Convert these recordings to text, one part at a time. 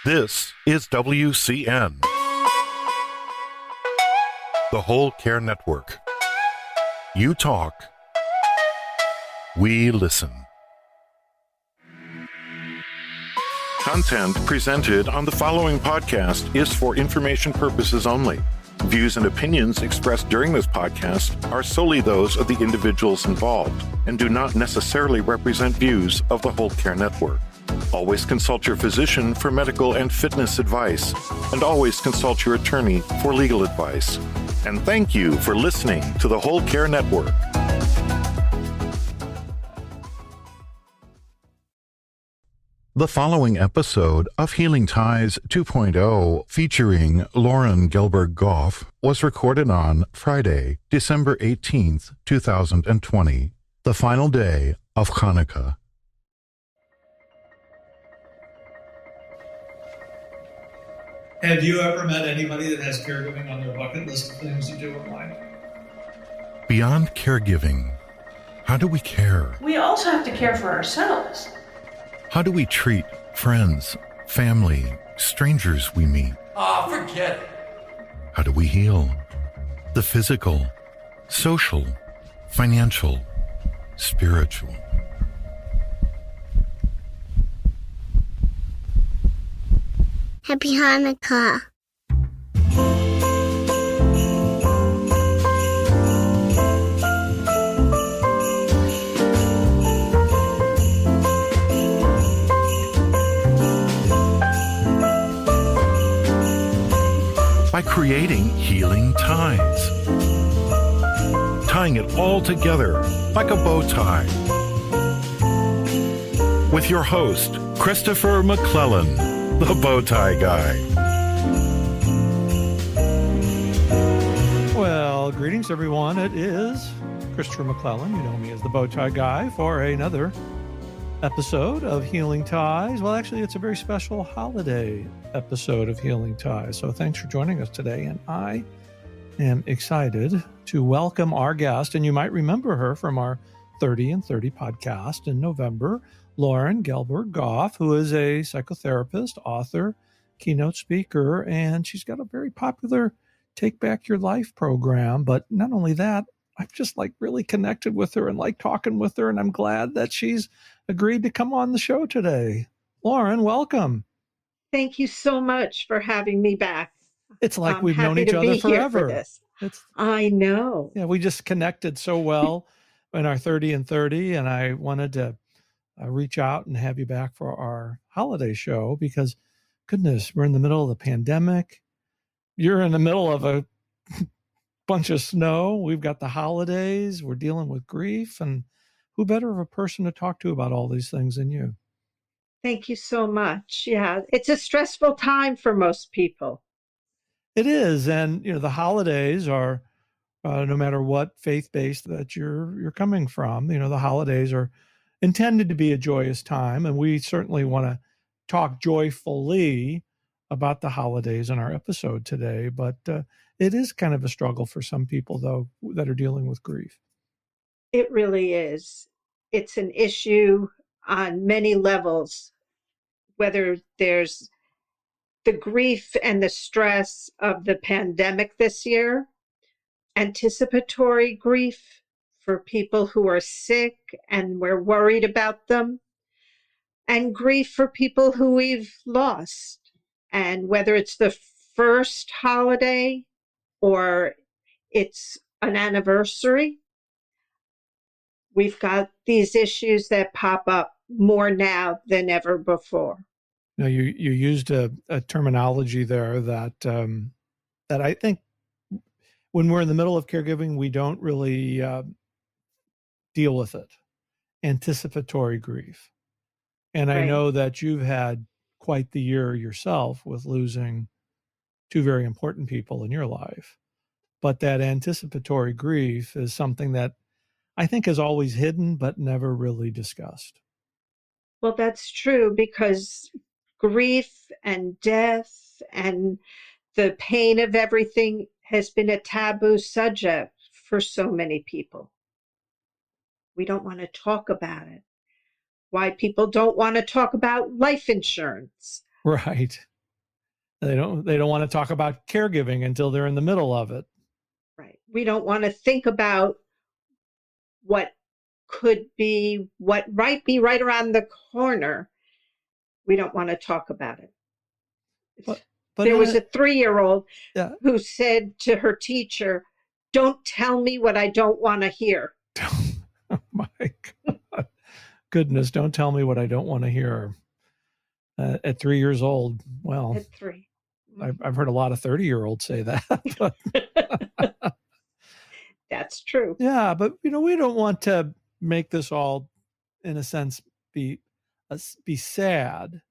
This is WCN, the Whole Care Network. You talk, we listen. Content presented on the following podcast is for information purposes only. Views and opinions expressed during this podcast are solely those of the individuals involved and do not necessarily represent views of the Whole Care Network. Always consult your physician for medical and fitness advice, and always consult your attorney for legal advice. And thank you for listening to the Whole Care Network. The following episode of Healing Ties 2.0, featuring Loren Gelberg-Goff, was recorded on Friday, December 18th, 2020, the final day of Hanukkah. Have you ever met anybody that has caregiving on their bucket list of things to do in life? Beyond caregiving, how do we care? We also have to care for ourselves. How do we treat friends, family, strangers we meet? Forget it. How do we heal? The physical, social, financial, spiritual. Happy Hanukkah. By creating healing ties. Tying it all together like a bow tie. With your host, Christopher McClellan, the bow tie guy. Well, greetings everyone. It is Christopher McClellan. You know me as the bow tie guy for another episode of Healing Ties. Well, actually, it's a very special holiday episode of Healing Ties. So thanks for joining us today. And I am excited to welcome our guest. And you might remember her from our 30 and 30 podcast in November, Loren Gelberg-Goff, who is a psychotherapist, author, keynote speaker, and she's got a very popular Take Back Your Life program. But not only that, I've just really connected with her and talking with her, and I'm glad that she's agreed to come on the show today. Loren, welcome. Thank you so much for having me back. It's like we've known each other forever. I know. Yeah, we just connected so well in our 30 and 30, and I wanted to reach out and have you back for our holiday show because, goodness, we're in the middle of the pandemic. You're in the middle of a bunch of snow. We've got the holidays. We're dealing with grief. And who better of a person to talk to about all these things than you? Thank you so much. Yeah, it's a stressful time for most people. It is. And, the holidays are, no matter what faith-based that you're coming from, the holidays are intended to be a joyous time. And we certainly want to talk joyfully about the holidays in our episode today. But it is kind of a struggle for some people, though, that are dealing with grief. It really is. It's an issue on many levels, whether there's the grief and the stress of the pandemic this year, anticipatory grief for people who are sick and we're worried about them, and grief for people who we've lost. And whether it's the first holiday or it's an anniversary, we've got these issues that pop up more now than ever before. You used a terminology there that I think when we're in the middle of caregiving, we don't really deal with it. Anticipatory grief. And right. I know that you've had quite the year yourself with losing two very important people in your life. But that anticipatory grief is something that I think is always hidden, but never really discussed. Well, that's true, because grief and death and the pain of everything has been a taboo subject for so many people. We don't want to talk about it. Why people don't want to talk about life insurance. Right. They don't want to talk about caregiving until they're in the middle of it. Right. We don't want to think about what could be, what might be right around the corner. We don't want to talk about it. But there was a 3-year-old yeah. who said to her teacher, "Don't tell me what I don't want to hear." Oh my God. Goodness, don't tell me what I don't want to hear. At 3 years old, well, At 3. I've heard a lot of 30-year-olds say that. But that's true. Yeah, but we don't want to make this all, in a sense, be sad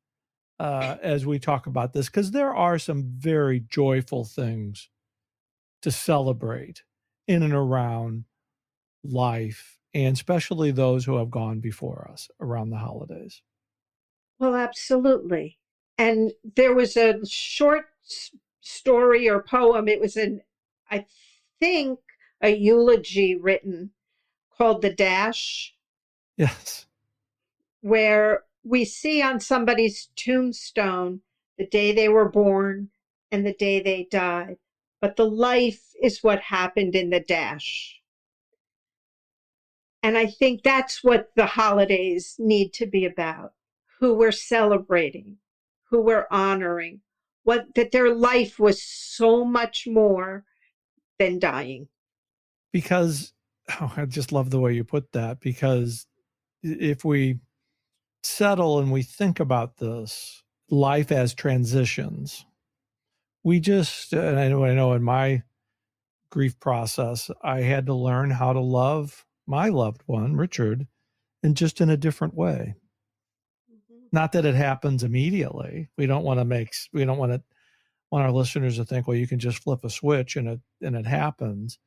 as we talk about this, because there are some very joyful things to celebrate in and around life, and especially those who have gone before us around the holidays. Well, absolutely. And there was a short story or poem. It was I think, a eulogy written called The Dash. Yes. Where we see on somebody's tombstone the day they were born and the day they died. But the life is what happened in the dash. And I think that's what the holidays need to be about. Who we're celebrating, who we're honoring, that their life was so much more than dying. Because, I just love the way you put that, because if we settle and we think about this life as transitions, we just, and I know in my grief process, I had to learn how to love my loved one, Richard, and just in a different way. Not that it happens immediately. We don't want our listeners to think, well, you can just flip a switch and it happens.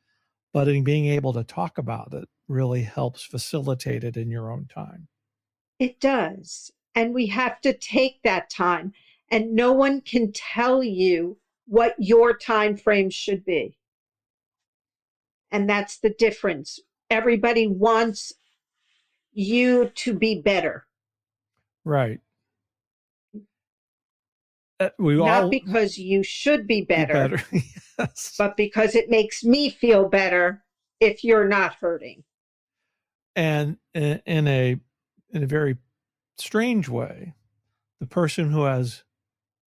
But in being able to talk about it really helps facilitate it in your own time. It does. And we have to take that time. And no one can tell you what your time frame should be. And that's the difference. Everybody wants you to be better. Right. Not because you should be better, yes. but because it makes me feel better if you're not hurting. And in a very strange way, the person who has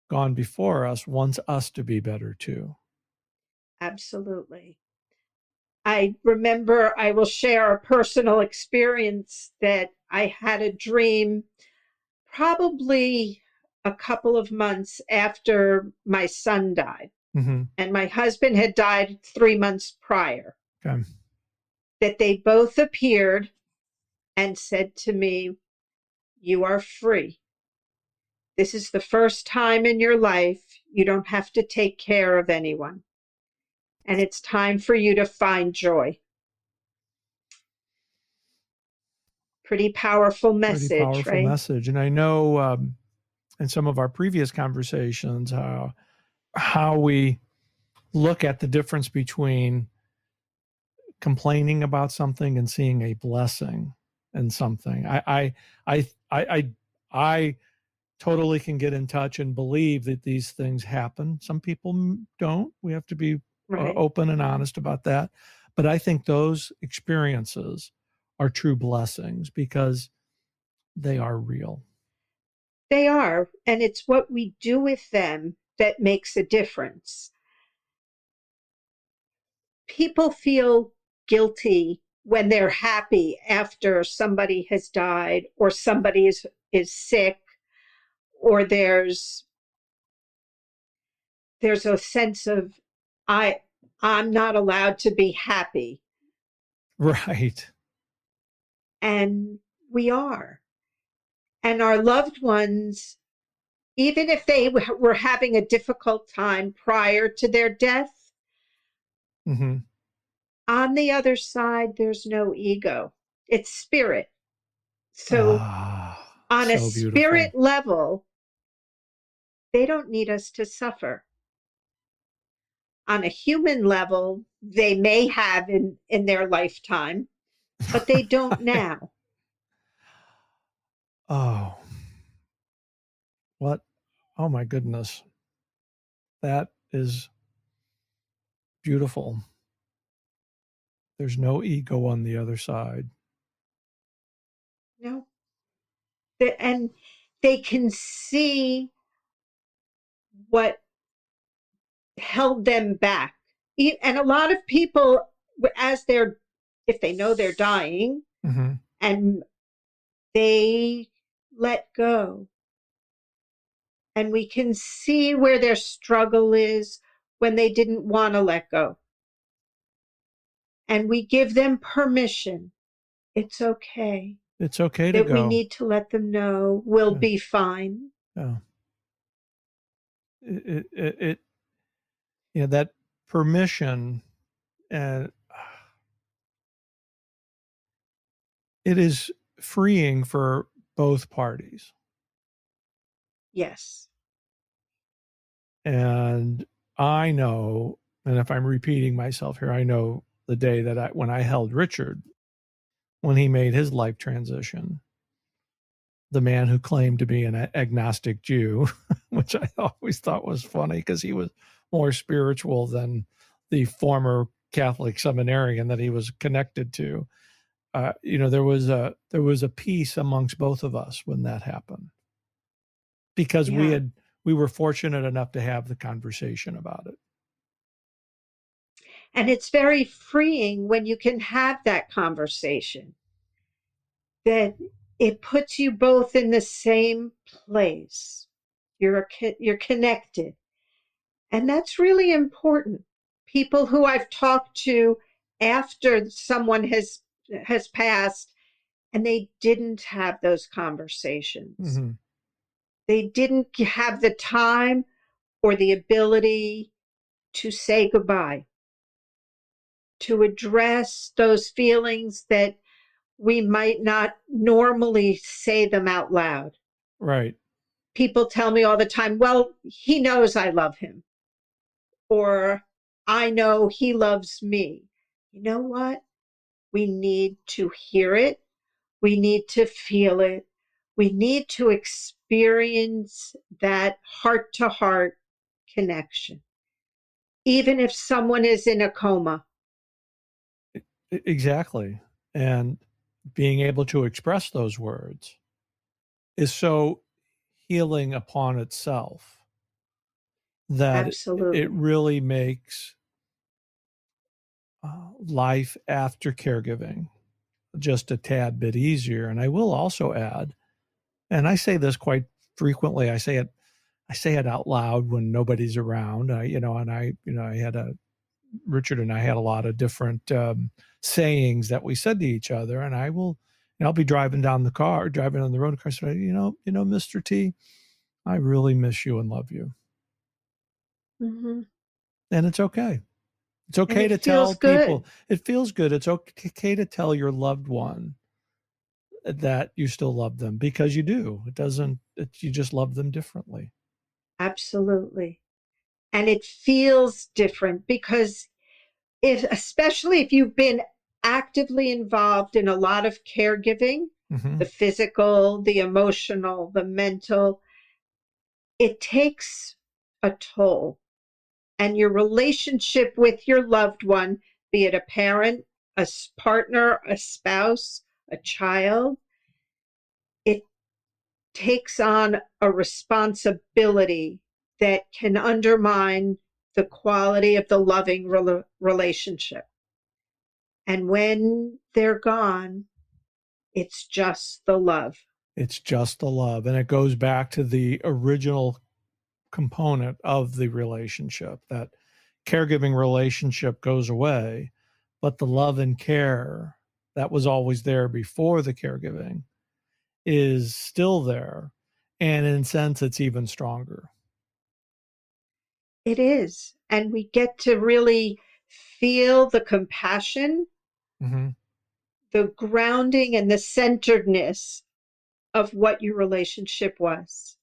gone before us wants us to be better too. Absolutely. I remember, I will share a personal experience that I had a dream probably a couple of months after my son died. Mm-hmm. And my husband had died 3 months prior. Okay. That they both appeared and said to me, "You are free. This is the first time in your life you don't have to take care of anyone. And it's time for you to find joy." Pretty powerful message, Pretty powerful right? message. And I know in some of our previous conversations how we look at the difference between complaining about something and seeing a blessing in something. I totally can get in touch and believe that these things happen. Some people don't. We have to be open and honest about that. But I think those experiences are true blessings because they are real. They are. And it's what we do with them that makes a difference. People feel guilty when they're happy after somebody has died or somebody is sick, or there's a sense of I'm not allowed to be happy. Right. And we are. And our loved ones, even if they were having a difficult time prior to their death, mm-hmm. on the other side, there's no ego. It's spirit. So on a spirit level, they don't need us to suffer. On a human level, they may have in their lifetime, but they don't now. Oh, what? Oh my goodness. That is beautiful. There's no ego on the other side. No. And they can see what held them back. And a lot of people, if they know they're dying, Mm-hmm. and they let go. And we can see where their struggle is when they didn't want to let go. And we give them permission. It's okay. It's okay to That go. we need to let them know we'll be fine. Yeah. That permission, and it is freeing for both parties. Yes. And I know, and if I'm repeating myself here, I know the day that when I held Richard, when he made his life transition, the man who claimed to be an agnostic Jew, which I always thought was funny because he was more spiritual than the former Catholic seminarian that he was connected to. There was a peace amongst both of us when that happened, because we were fortunate enough to have the conversation about it. And it's very freeing when you can have that conversation, that it puts you both in the same place. You're connected. And that's really important. People who I've talked to after someone has passed, and they didn't have those conversations. Mm-hmm. They didn't have the time or the ability to say goodbye, to address those feelings that we might not normally say them out loud. Right. People tell me all the time, well, he knows I love him, or I know he loves me. You know what? We need to hear it. We need to feel it. We need to experience that heart-to-heart connection, even if someone is in a coma. Exactly. And being able to express those words is so healing upon itself that Absolutely. it really makes life after caregiving just a tad bit easier. And I will also add, and I say this quite frequently, I say it out loud when nobody's around. Richard and I had a lot of different sayings that we said to each other, and I'll be driving on the road, and car, say, Mr. T, I really miss you and love you. Mm-hmm. And it's okay. It's okay to tell people. It feels good. It's okay to tell your loved one that you still love them, because you do. You just love them differently. Absolutely. And it feels different because especially if you've been actively involved in a lot of caregiving, Mm-hmm. the physical, the emotional, the mental, it takes a toll. And your relationship with your loved one, be it a parent, a partner, a spouse, a child, it takes on a responsibility that can undermine the quality of the loving relationship. And when they're gone, it's just the love. It's just the love. And it goes back to the original component of the relationship. That caregiving relationship goes away, but the love and care that was always there before the caregiving is still there. And in a sense, it's even stronger. It is. And we get to really feel the compassion, Mm-hmm. the grounding, and the centeredness of what your relationship was.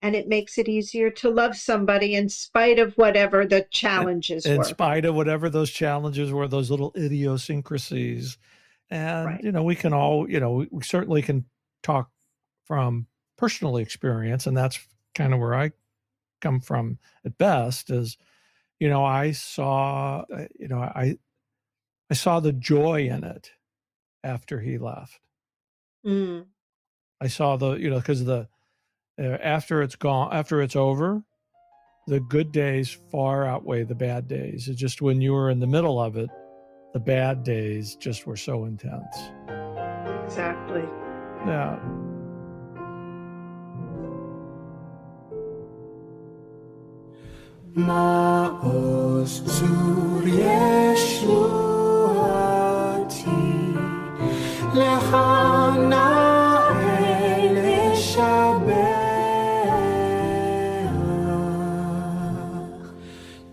And it makes it easier to love somebody in spite of whatever the challenges were. In spite of whatever those challenges were, those little idiosyncrasies. And, right. We can all, we certainly can talk from personal experience. And that's kind of where I come from at best is, I saw, I saw the joy in it after he left. Mm. I saw because after it's gone, after it's over, the good days far outweigh the bad days. It's just when you were in the middle of it, the bad days just were so intense. Exactly. Yeah. Ma'oz zur Yeshuati Lechana el Shabeach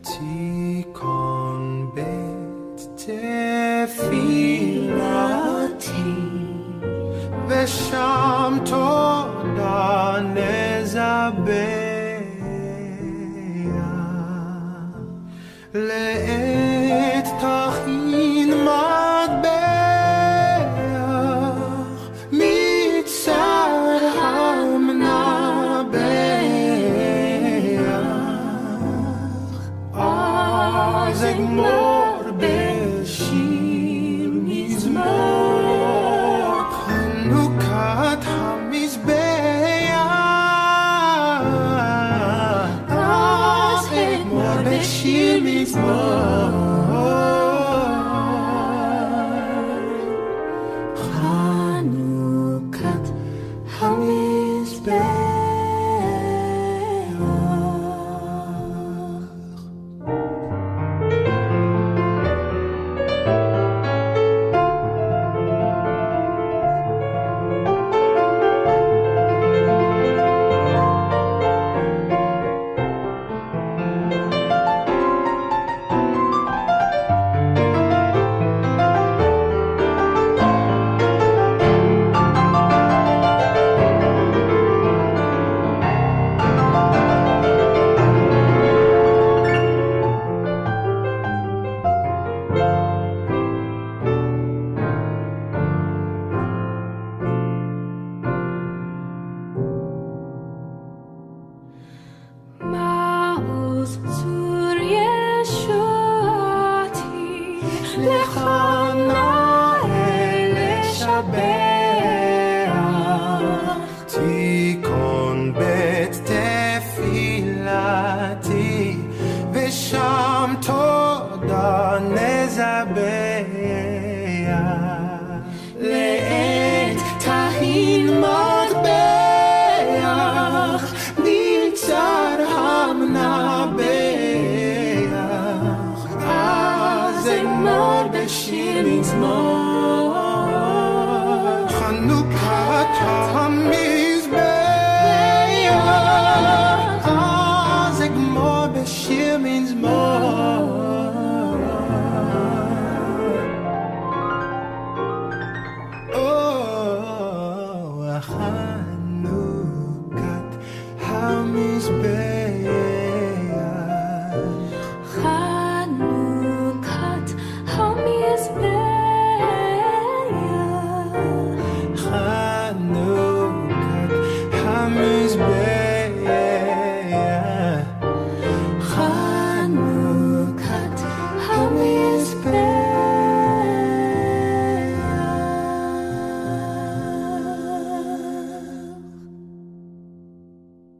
Tikon bet tefilati Vesham toda nezabeh לעת תכין מטבח מצר המנבח אז אגמור בשיר מזמור חנוכת המזבח אז אגמור בשיר חנוכת המזבח. תיקון בית תפילתי ושם תודה נזבח לעת תהין מטבח מצר המנבח אז אמור בשיר מזמור חנוכת המזבח אז אגמור בשיר מזמור חנוכת המזבח חנוכת המזבח חנוכת המזבח חנוכת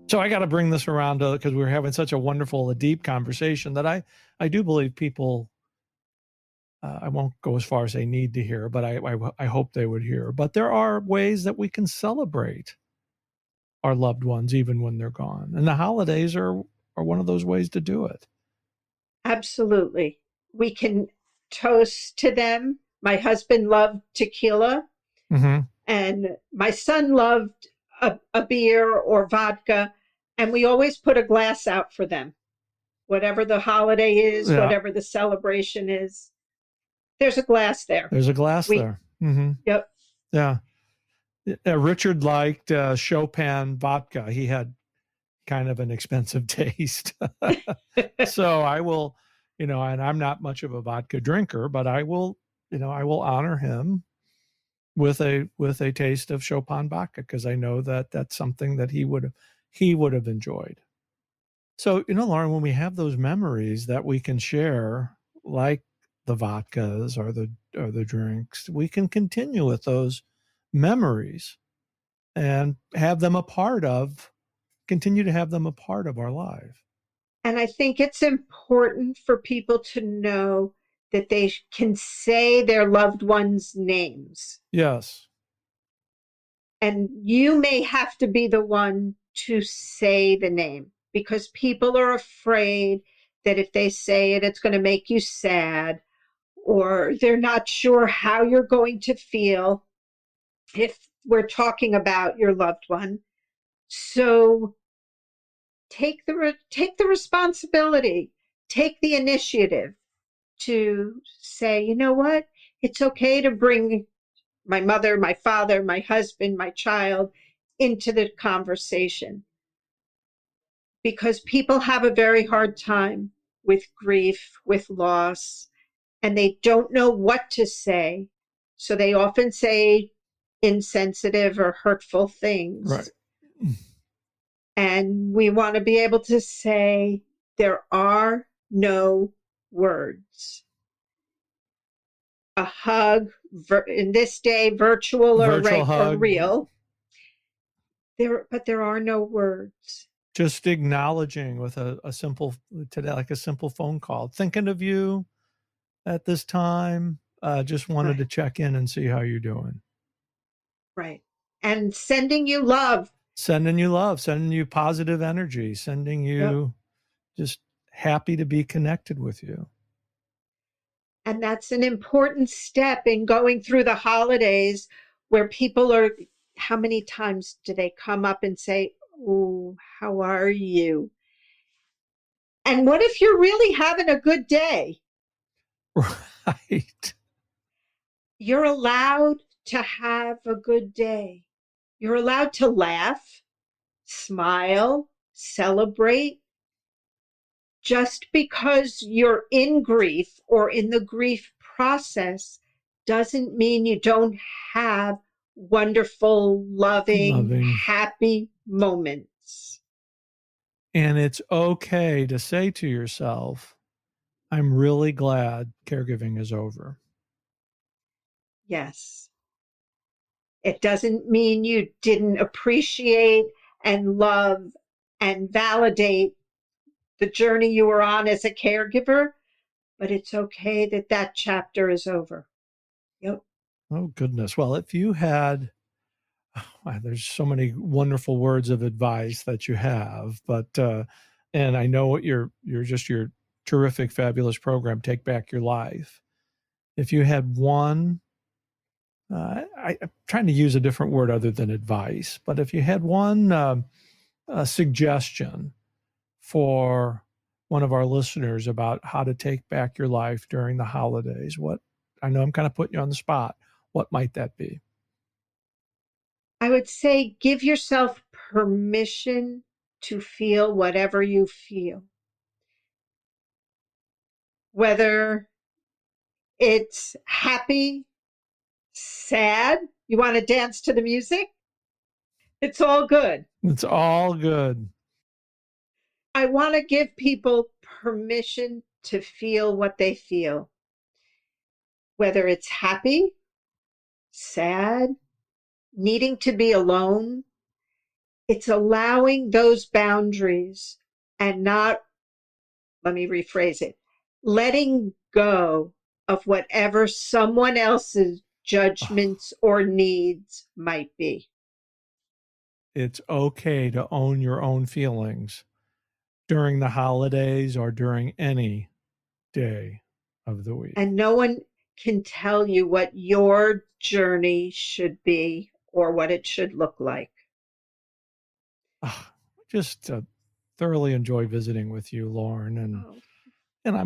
So I got to bring this around because we're having such a wonderful, a deep conversation that I do believe people, I won't go as far as they need to hear, but I hope they would hear. But there are ways that we can celebrate our loved ones even when they're gone. And the holidays are one of those ways to do it. Absolutely. We can toast to them. My husband loved tequila, and my son loved a beer or vodka, and we always put a glass out for them. Whatever the holiday is, whatever the celebration is, there's a glass there. There's a glass there. Yep. Yeah. Richard liked Chopin vodka. He had kind of an expensive taste. So I will, and I'm not much of a vodka drinker, but I will honor him with a taste of Chopin vodka because I know that that's something that he would have enjoyed. So, Lauren, when we have those memories that we can share, like the vodkas or the drinks, we can continue with those memories and continue to have them a part of our life. And I think it's important for people to know that they can say their loved ones' names. Yes. And you may have to be the one to say the name, because people are afraid that if they say it, it's going to make you sad, or they're not sure how you're going to feel if we're talking about your loved one. So take the responsibility, take the initiative to say, you know what? It's okay to bring my mother, my father, my husband, my child into the conversation, because people have a very hard time with grief, with loss, and they don't know what to say. So they often say insensitive or hurtful things. Right. And we want to be able to say, there are no words. A hug, in this day, virtual or real. But there are no words. Just acknowledging with a simple phone call. Thinking of you at this time. Just wanted to check in and see how you're doing. Right. And sending you love. Sending you positive energy, sending you just happy to be connected with you. And that's an important step in going through the holidays, where people are, how many times do they come up and say, "Oh, how are you?" And what if you're really having a good day? Right. You're allowed to have a good day. You're allowed to laugh, smile, celebrate. Just because you're in grief or in the grief process doesn't mean you don't have wonderful, loving, happy moments. And it's okay to say to yourself, I'm really glad caregiving is over. Yes. It doesn't mean you didn't appreciate and love and validate the journey you were on as a caregiver, but it's okay that that chapter is over. Yep. Oh, goodness. Well, if you had, there's so many wonderful words of advice that you have, but, and I know what your terrific, fabulous program, Take Back Your Life. If you had one, I'm trying to use a different word other than advice, but if you had one suggestion for one of our listeners about how to take back your life during the holidays, I know I'm kind of putting you on the spot. What might that be? I would say give yourself permission to feel whatever you feel. Whether it's happy, sad, you want to dance to the music, it's all good. It's all good. I want to give people permission to feel what they feel. Whether it's happy, sad, needing to be alone, it's allowing those boundaries and not, let me rephrase it, letting go of whatever someone else's judgments or needs might be. It's okay to own your own feelings during the holidays or during any day of the week. And no one can tell you what your journey should be or what it should look like. Just thoroughly enjoy visiting with you, Loren, and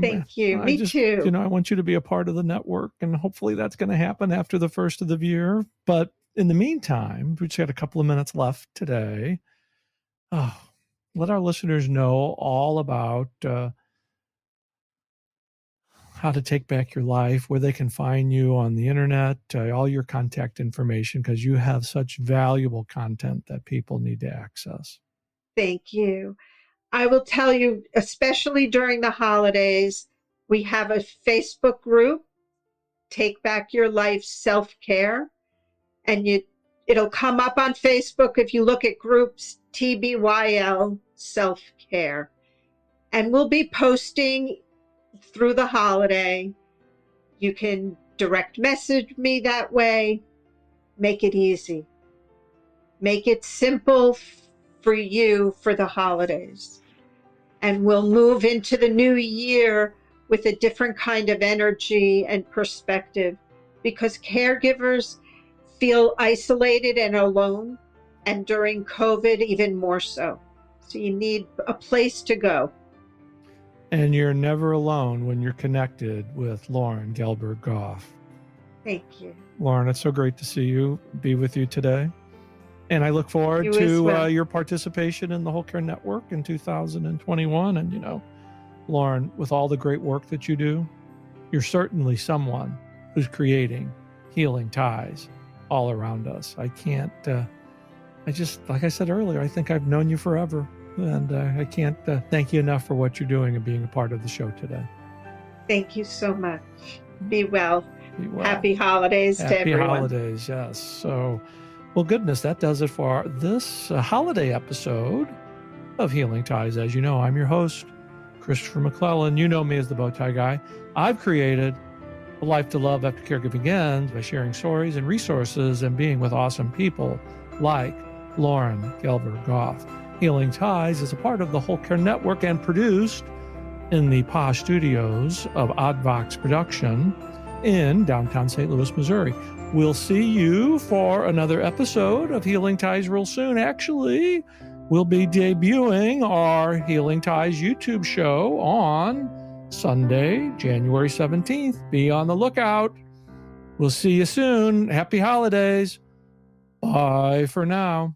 Thank you. Me too. I want you to be a part of the network, and hopefully that's going to happen after the first of the year. But in the meantime, we just got a couple of minutes left today. Let our listeners know all about how to take back your life, where they can find you on the internet, all your contact information, because you have such valuable content that people need to access. Thank you. I will tell you, especially during the holidays, we have a Facebook group, Take Back Your Life Self-Care, and it'll come up on Facebook if you look at groups TBYL Self-Care. And we'll be posting through the holiday. You can direct message me that way. Make it easy. Make it simple for you for the holidays. And we'll move into the new year with a different kind of energy and perspective, because caregivers feel isolated and alone, and during COVID, even more so. So you need a place to go. And you're never alone when you're connected with Loren Gelberg-Goff. Thank you. Loren, it's so great to see you, be with you today. And I look forward to your participation in the Whole Care Network in 2021. And, you know, Loren, with all the great work that you do, you're certainly someone who's creating healing ties all around us. I can't, like I said earlier, I think I've known you forever. And I can't thank you enough for what you're doing and being a part of the show today. Thank you so much. Be well. Be well. Happy holidays to everyone. Happy holidays, yes. So, well, goodness, that does it for this holiday episode of Healing Ties. As you know, I'm your host, Christopher McClellan. You know me as the Bowtie Guy. I've created a life to love after caregiving ends by sharing stories and resources and being with awesome people like Loren Gelberg-Goff. Healing Ties is a part of the Whole Care Network and produced in the posh studios of Oddvox Production in downtown St. Louis, Missouri. We'll see you for another episode of Healing Ties real soon. Actually, we'll be debuting our Healing Ties YouTube show on Sunday, January 17th. Be on the lookout. We'll see you soon. Happy holidays. Bye for now.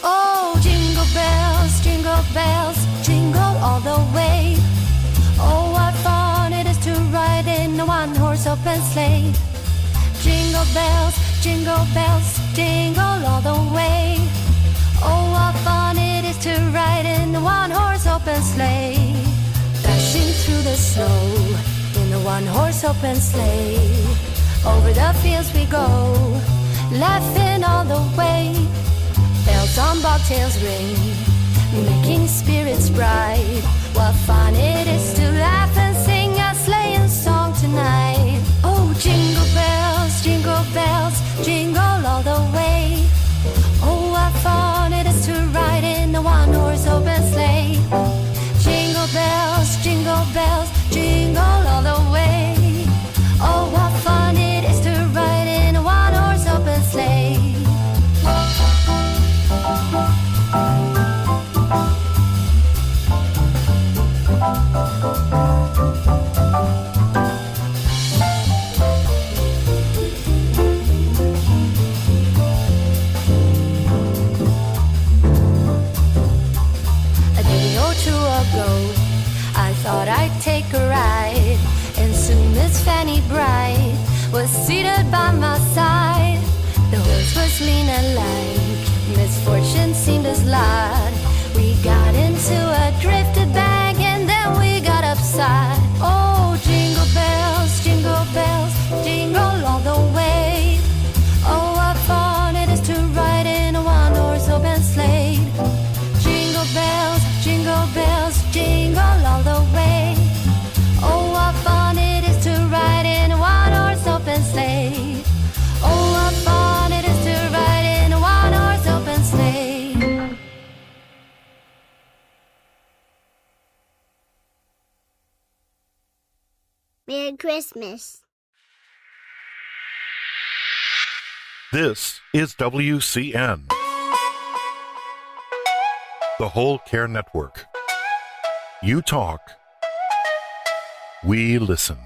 Oh, jingle bells, jingle all the way. Oh, what fun it is to ride in a one-horse open sleigh. Jingle bells, jingle all the way. Oh, what fun it is to ride in a one-horse open sleigh. Dashing through the snow in a one-horse open sleigh. Over the fields we go, laughing all the way. Bells on bobtails ring, making spirits bright. What fun it is to laugh and sing a sleighing song tonight. Oh, jingle bells, jingle all the way. Oh, what fun it is to ride in a one-horse open sleigh. Jingle bells, jingle all the way. Oh, what fun it is to ride in a one-horse open sleigh. Ago, I thought I'd take a ride, and soon Miss Fanny Bright was seated by my side. The horse was lean and lank, misfortune seemed his lot. We got into a drifted bag, and then we got upside. Oh, jingle bells, jingle all the way. Oh, what fun it is to ride in a one-horse open sleigh. Jingle bells, jingle all the way. Oh, what fun it is to ride in a one-horse open sleigh. Oh, what fun it is to ride in a one-horse open sleigh. Merry Christmas. This is WCN, the Whole Care Network. You talk, we listen.